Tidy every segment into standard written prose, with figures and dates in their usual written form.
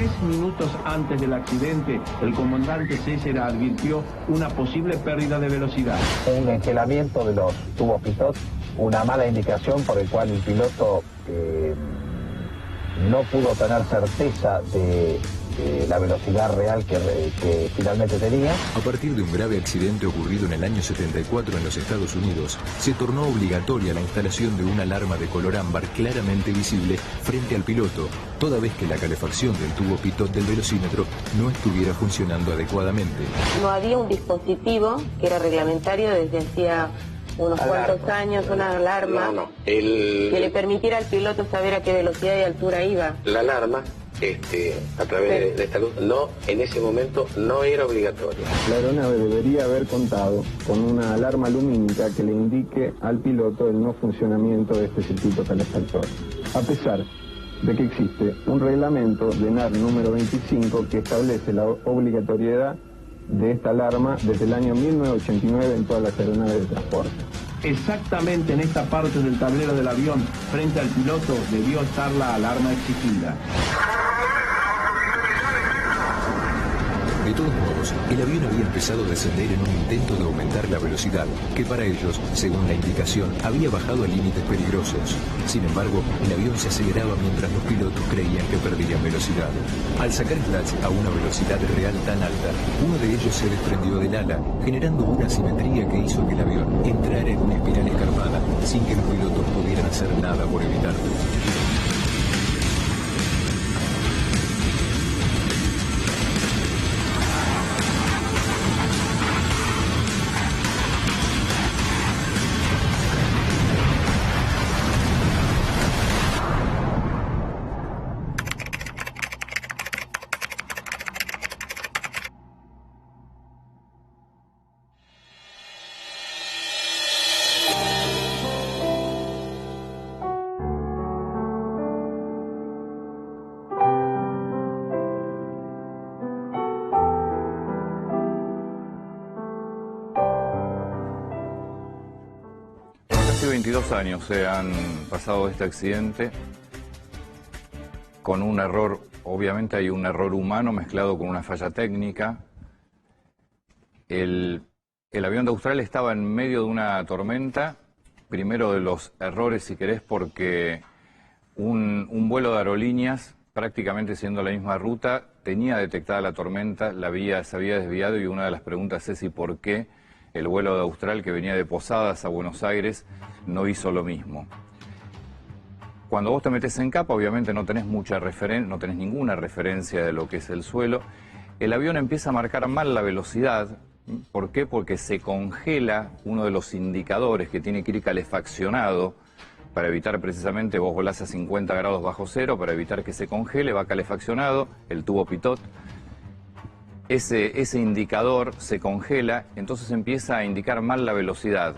3 minutos antes del accidente, el comandante César advirtió una posible pérdida de velocidad. Un engelamiento de los tubos pitot, una mala indicación por el cual el piloto no pudo tener certeza de la velocidad real que finalmente tenía. A partir de un grave accidente ocurrido en el año 74 en los Estados Unidos, se tornó obligatoria la instalación de una alarma de color ámbar claramente visible frente al piloto, toda vez que la calefacción del tubo pitot del velocímetro no estuviera funcionando adecuadamente. No había un dispositivo que era reglamentario desde hacía unos cuantos años, una alarma que le permitiera al piloto saber a qué velocidad y altura iba. La alarma, a través de esta luz, no, en ese momento no era obligatoria. La aeronave debería haber contado con una alarma lumínica que le indique al piloto el no funcionamiento de este circuito calefactor, a pesar de que existe un reglamento de NAR número 25 que establece la obligatoriedad de esta alarma desde el año 1989 en todas las aeronaves de transporte. Exactamente en esta parte del tablero del avión, frente al piloto, debió estar la alarma exigida. De todos modos, el avión había empezado a descender en un intento de aumentar la velocidad, que para ellos, según la indicación, había bajado a límites peligrosos. Sin embargo, el avión se aceleraba mientras los pilotos creían que perderían velocidad. Al sacar slats a una velocidad real tan alta, uno de ellos se desprendió del ala, generando una asimetría que hizo que el avión entrara en una espiral escarpada, sin que los pilotos pudieran hacer nada por evitarlo. Casi 22 años se han pasado de este accidente con un error, obviamente hay un error humano mezclado con una falla técnica. El avión de Australia estaba en medio de una tormenta, primero de los errores si querés porque un vuelo de aerolíneas, prácticamente siendo la misma ruta, tenía detectada la tormenta, se había desviado y una de las preguntas es ¿y por qué el vuelo de Austral que venía de Posadas a Buenos Aires no hizo lo mismo? Cuando vos te metés en capa, obviamente no tenés ninguna referencia de lo que es el suelo. El avión empieza a marcar mal la velocidad. ¿Por qué? Porque se congela uno de los indicadores que tiene que ir calefaccionado para evitar precisamente, vos volás a 50 grados bajo cero, para evitar que se congele, va calefaccionado, el tubo pitot. Ese indicador se congela, entonces empieza a indicar mal la velocidad.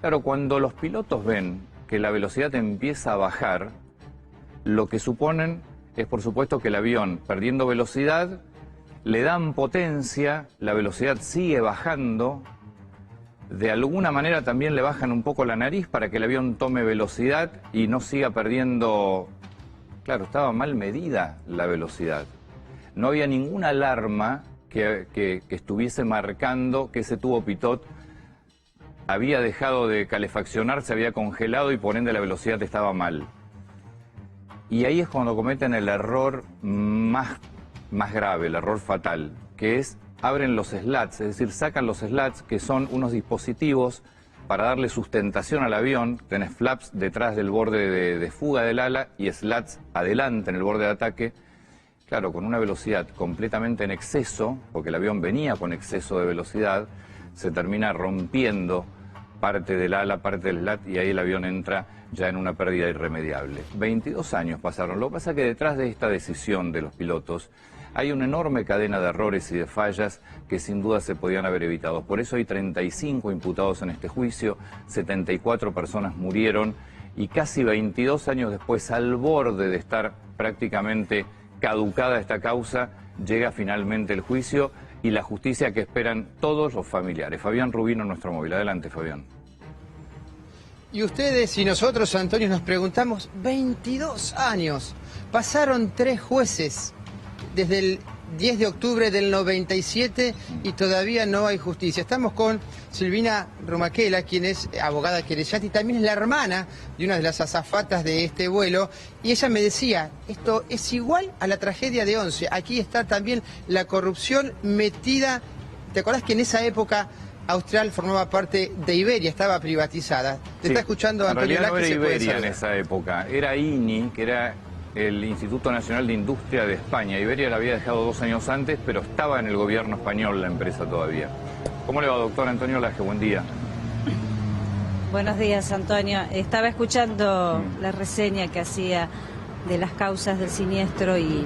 Claro, cuando los pilotos ven que la velocidad empieza a bajar, lo que suponen es, por supuesto, que el avión, perdiendo velocidad, le dan potencia, la velocidad sigue bajando, de alguna manera también le bajan un poco la nariz para que el avión tome velocidad y no siga perdiendo. Claro, estaba mal medida la velocidad. No había ninguna alarma que estuviese marcando que ese tubo pitot había dejado de calefaccionar, se había congelado y por ende la velocidad estaba mal. Y ahí es cuando cometen el error más grave, el error fatal, que es abren los slats, es decir, sacan los slats, que son unos dispositivos para darle sustentación al avión. Tenés flaps detrás del borde de fuga del ala y slats adelante en el borde de ataque. Claro, con una velocidad completamente en exceso, porque el avión venía con exceso de velocidad, se termina rompiendo parte del ala, parte del slat, y ahí el avión entra ya en una pérdida irremediable. 22 años pasaron. Lo que pasa es que detrás de esta decisión de los pilotos hay una enorme cadena de errores y de fallas que sin duda se podían haber evitado. Por eso hay 35 imputados en este juicio, 74 personas murieron y casi 22 años después, al borde de estar prácticamente caducada esta causa, llega finalmente el juicio y la justicia que esperan todos los familiares. Fabián Rubino, nuestro móvil. Adelante, Fabián. Y ustedes y nosotros, Antonio, nos preguntamos, 22 años, pasaron 3 jueces desde el 10 de octubre del 97 y todavía no hay justicia. Estamos con Silvina Rumaquela, quien es abogada querellante y también es la hermana de una de las azafatas de este vuelo. Y ella me decía, esto es igual a la tragedia de Once. Aquí está también la corrupción metida. ¿Te acordás que en esa época Austral formaba parte de Iberia, estaba privatizada? Te está escuchando Antonio Lac, no era Iberia en esa época, era INI, que era el Instituto Nacional de Industria de España. Iberia la había dejado 2 años antes, pero estaba en el gobierno español la empresa todavía. ¿Cómo le va, doctor Antonio Lac? Buen día. Buenos días, Antonio. Estaba escuchando la reseña que hacía de las causas del siniestro y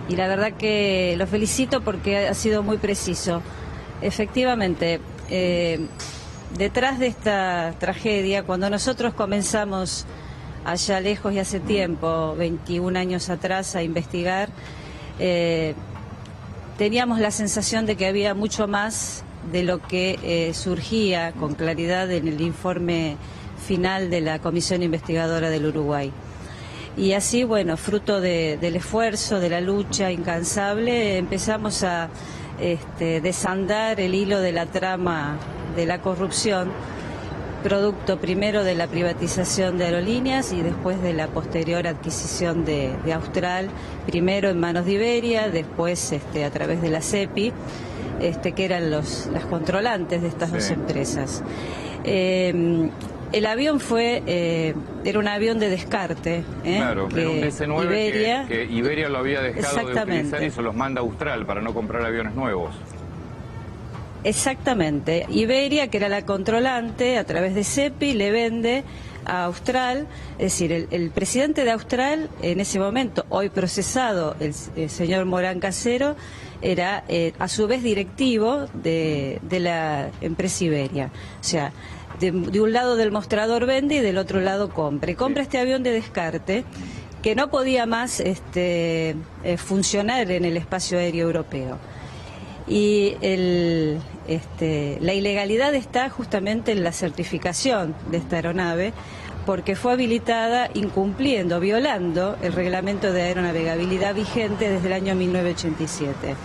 la verdad que lo felicito porque ha sido muy preciso. Efectivamente, detrás de esta tragedia, cuando nosotros comenzamos allá lejos y hace tiempo, 21 años atrás, a investigar, teníamos la sensación de que había mucho más de lo que surgía con claridad en el informe final de la Comisión Investigadora del Uruguay. Y así, bueno, fruto del esfuerzo, de la lucha incansable, empezamos a desandar el hilo de la trama de la corrupción, producto primero de la privatización de aerolíneas y después de la posterior adquisición de Austral, primero en manos de Iberia, después a través de la CEPI, que eran las controlantes de estas dos empresas. El avión era un avión de descarte. Claro, era un DC-9 Iberia, que Iberia lo había dejado de utilizar y se los manda a Austral para no comprar aviones nuevos. Exactamente. Iberia, que era la controlante, a través de CEPI, le vende a Austral. Es decir, el presidente de Austral, en ese momento, hoy procesado, el señor Morán Casero, era a su vez directivo de la empresa Iberia. O sea, de un lado del mostrador vende y del otro lado compra. Y compra este avión de descarte que no podía más funcionar en el espacio aéreo europeo. Y la ilegalidad está justamente en la certificación de esta aeronave, porque fue habilitada incumpliendo, violando el reglamento de aeronavegabilidad vigente desde el año 1987.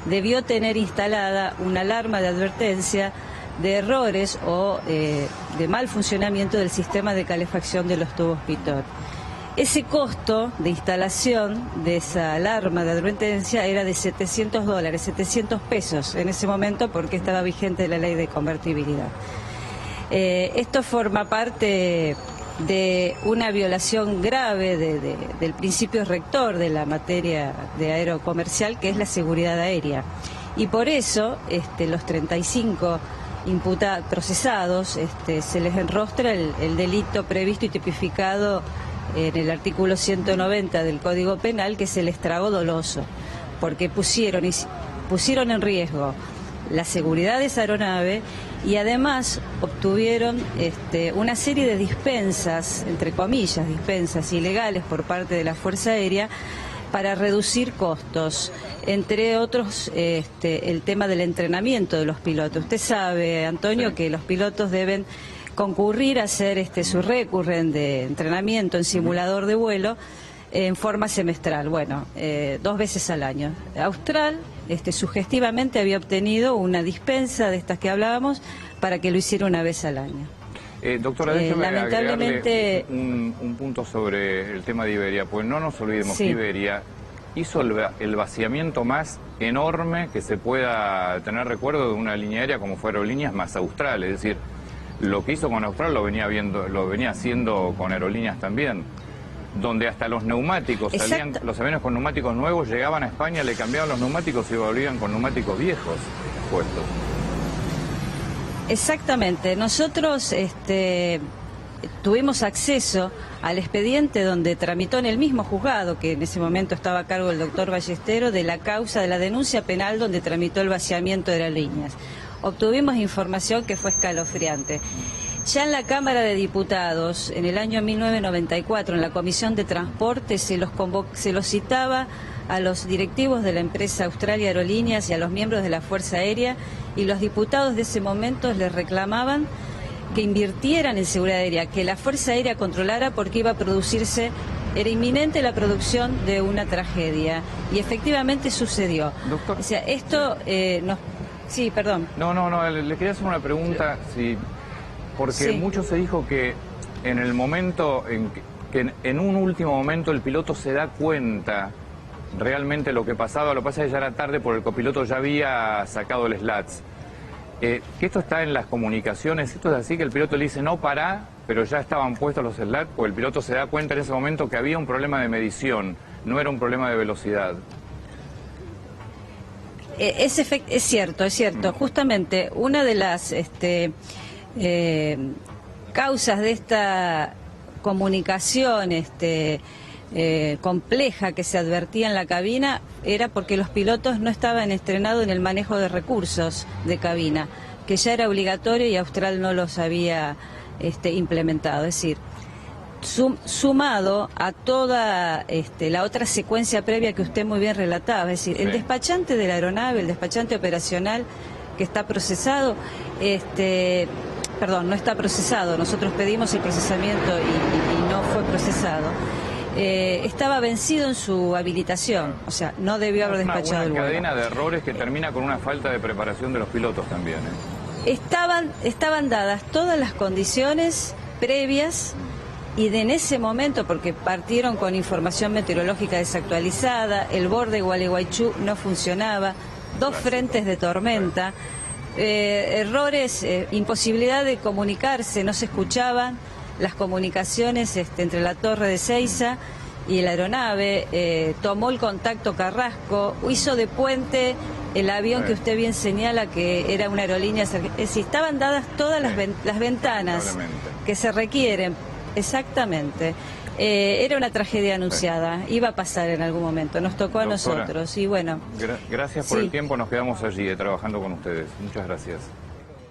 Debió tener instalada una alarma de advertencia de errores o de mal funcionamiento del sistema de calefacción de los tubos pitot. Ese costo de instalación de esa alarma de advertencia era de $700, $700 en ese momento, porque estaba vigente la ley de convertibilidad. Esto forma parte de una violación grave del principio rector de la materia de aerocomercial, que es la seguridad aérea. Y por eso los 35 procesados se les enrostra el delito previsto y tipificado en el artículo 190 del Código Penal, que es el estrago doloso, porque pusieron en riesgo la seguridad de esa aeronave y además obtuvieron una serie de dispensas, entre comillas, dispensas ilegales por parte de la Fuerza Aérea para reducir costos, entre otros el tema del entrenamiento de los pilotos. Usted sabe, Antonio, que los pilotos deben concurrir a hacer su recurren de entrenamiento en simulador de vuelo en forma semestral, 2 veces al año. Austral sugestivamente había obtenido una dispensa de estas que hablábamos para que lo hiciera una vez al año. Doctora, déjeme lamentablemente un punto sobre el tema de Iberia, pues no nos olvidemos que Iberia hizo el vaciamiento más enorme que se pueda tener recuerdo de una línea aérea como fue Aerolíneas más Austral, es decir, lo que hizo con Austral lo venía haciendo con Aerolíneas también, donde hasta los neumáticos salían, los aviones con neumáticos nuevos llegaban a España, le cambiaban los neumáticos y volvían con neumáticos viejos puestos. Exactamente. Nosotros tuvimos acceso al expediente donde tramitó en el mismo juzgado, que en ese momento estaba a cargo del doctor Ballestero, de la causa de la denuncia penal donde tramitó el vaciamiento de Aerolíneas. Obtuvimos información que fue escalofriante. Ya en la Cámara de Diputados, en el año 1994, en la Comisión de Transporte, se los citaba a los directivos de la empresa Austral y Aerolíneas y a los miembros de la Fuerza Aérea, y los diputados de ese momento les reclamaban que invirtieran en seguridad aérea, que la Fuerza Aérea controlara, porque iba a producirse era inminente la producción de una tragedia y efectivamente sucedió. Doctor. O sea, esto Sí, perdón. No, le quería hacer una pregunta, sí, porque Sí. mucho se dijo que en el momento, que en un último momento el piloto se da cuenta realmente lo que pasaba, lo que pasa es que ya era tarde porque el copiloto ya había sacado el slats. Que esto está en las comunicaciones, esto es así, que el piloto le dice no pará, pero ya estaban puestos los slats, porque el piloto se da cuenta en ese momento que había un problema de medición, no era un problema de velocidad. Es cierto, es cierto. Justamente una de las causas de esta comunicación compleja que se advertía en la cabina era porque los pilotos no estaban entrenados en el manejo de recursos de cabina, que ya era obligatorio y Austral no los había implementado. Es decir, sumado a toda la otra secuencia previa que usted muy bien relataba, es decir, el despachante de la aeronave, el despachante operacional que está procesado, perdón, no está procesado, nosotros pedimos el procesamiento y no fue procesado. Estaba vencido en su habilitación, o sea, no debió haber despachado el vuelo. Una cadena de errores que termina con una falta de preparación de los pilotos también. Estaban dadas todas las condiciones previas y en ese momento, porque partieron con información meteorológica desactualizada, el borde Gualeguaychú no funcionaba, dos frentes de tormenta, errores, imposibilidad de comunicarse, no se escuchaban las comunicaciones entre la torre de Seiza y la aeronave, tomó el contacto Carrasco, hizo de puente el avión que usted bien señala que era una aerolínea, es decir, estaban dadas todas las ventanas que se requieren, exactamente. Era una tragedia anunciada, iba a pasar en algún momento, nos tocó a nosotros y bueno. Gracias por el tiempo, nos quedamos allí trabajando con ustedes. Muchas gracias.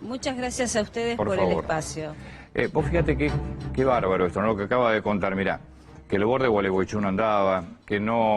Muchas gracias a ustedes por el espacio. Vos fíjate qué bárbaro esto, ¿no? Lo que acaba de contar, mirá, que el borde de Gualeguaychú no andaba, que no...